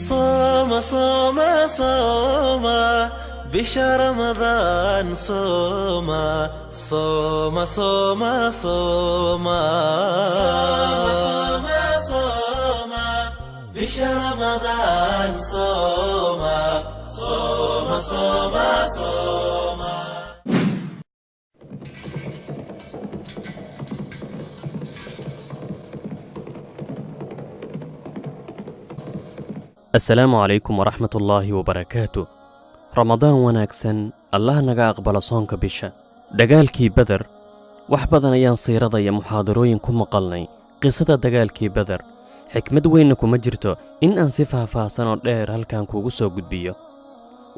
صوم صوم صوم بشهر رمضان صوم صوم صوم صوم صوم صوم بشهر رمضان صوم صوم صوم صوم. السلام عليكم ورحمة الله وبركاته. رمضان wanaagsan allah naga aqbala soonka bisha. dagaalkii Badar wax badan ayaan siirada iyo muxaadarooyin ku maqalnay qisada dagaalkii Badar. xikmad weyn kuma jirto in aan si faahfaahsan oo dheer halkan kuugu soo gudbiyo.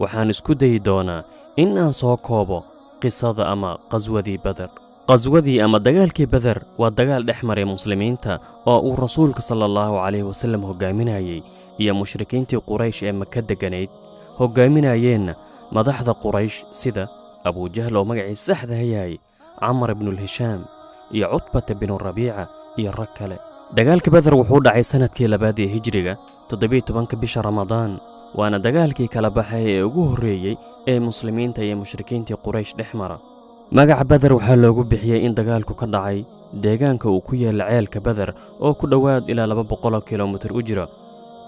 waxaan isku dayi doonaa in aan soo koobo qisada ama qaswadii Badar. qaswadii ama dagaalkii Badar waa dagaal dhex maray muslimiinta oo uu rasuulka sallallahu alayhi wasallam hogaaminayay iyo mushrikiintii Quraysh ee Makka deganayd hogaaminayeen madaxda Quraysh sida Abu Jahl oo magaciisa saxda yahay Amr ibn al-Hisham iyo Utbah ibn Rabi'a iyo rag kale. dagaalkii Badar wuxuu dhacay sanadkii labaad ee Hijriga 17 bisha Ramadaan waana dagaalkii kala baxay ee ugu horeeyay ee muslimiinta iyo mushrikiintii Quraysh dhexmara. magaca Badar waxaa loogu bixiyay in dagaalku ka dhacay deegaanka uu ku yaal ceelka Badar oo ku dhawaad ilaa 200 kiiloomitir u jira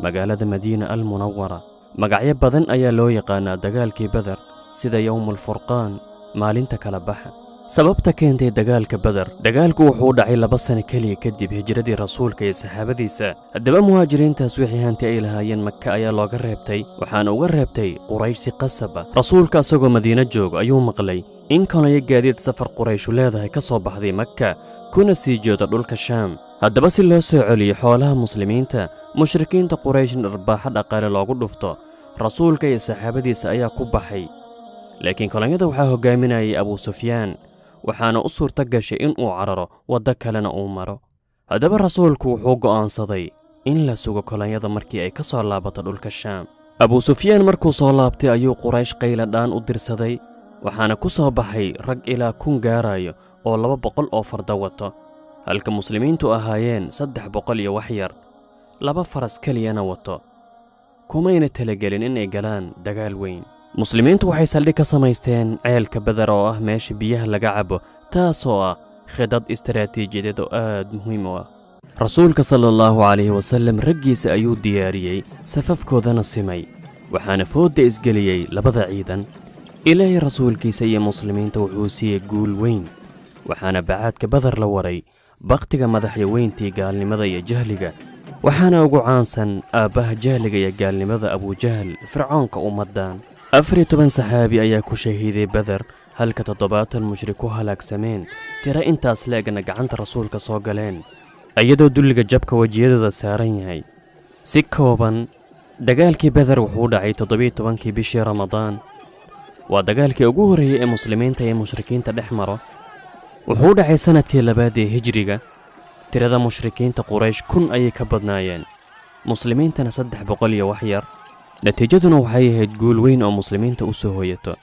magaalada Madiina al-Munawwara. magacyo badan ayaa loo yaqaanaa dagaalkii Badar sida Yawmul Furqaan maalinta kala baxa. sababta keentay dagaalka Badar dagaalku wuxuu dhacay 2 sano kaliya kadib hijradii rasuulka iyo saxaabadiisa. haddaba muhaajiriintaas wixii hanti ay lahaayeen Makka ayaa looga reebtay waxaana uga reebtay Quraysh si qasab ah. rasuulka asagoo Madiina joog ayuu maqlay in kanayo gaadiid safar Quraysh leedahay ka soo baxday Makka kuna sii jeeda dhulka Shaam. haddaba si loo soo celiyo xoolaha muslimiinta mushrikiinta Quraysh arbaaxa dhaqaale loogu dhufto rasuulka iyo saxaabadiisa ayaa ku baxay. laakiin kolonyada waxaa hogaaminayay Abu Sufyaan waxaana u suurta gashay in uu cararo waddo kalena uu maro. haddaba rasuulku wuxuu go'aansaday in la sugo kolonyada markii ay ka soo laabato dhulka Shaam. Abu Sufyaan markuu soo laabtay ayuu Quraysh qayladhaan u dirsaday waxaana ku soo baxay rag ilaa 1,000 gaarayo oo 200 oo farda wato halka muslimiintu ahaayeen 300 iyo wax yar 2 faras kaliyana wato. kumayna talagelin inay galaan dagaal weyn. muslimiintu waxay saldhig ka samaysteen ceelka Badar oo ah meesha biyaha laga cabo taasoo ah khidad istiraatiijiyadeed oo aad muhiim u ah. rasuulka sallallahu alayhi wasallam raggiisa ayuu diyaariyay safafkoodana simay waxaana fooda isgeliyay labada ciidan. ilaahay rasuulkiisa iyo muslimiinta wuxuu siiyay guul weyn waxaana bacaadka Badar la waray baqtiga madaxweyntii gaalnimada iyo jahliga waxaana ugu caansan aabaha jahliga iyo gaalnimada Abu Jahl fircoonka ummadan. 14 saxaabi ayaa ku shahiiday Badar halka 70 mushrik ku halaagsameen tira intaas leegna gacanta rasuulka soo galeen ayadoo dulliga jabka wajiyadooda saaran yahay. si kooban dagaalkii Badar wuxuu dhacay 17 bishii Ramadaan waa dagaalkii ugu horeeyay ee muslimiinta iyo mushrikiinta dhexmaro. wuxuu dhacay sanadkii labaad ee Hijriga. tirada mushrikiinta Quraysh 1000 ayay ka badnaayeen muslimiintana 300 iyo wax yar. natiijaduna waxay ahayd guul weyn oo muslimiinta u soo hooyato.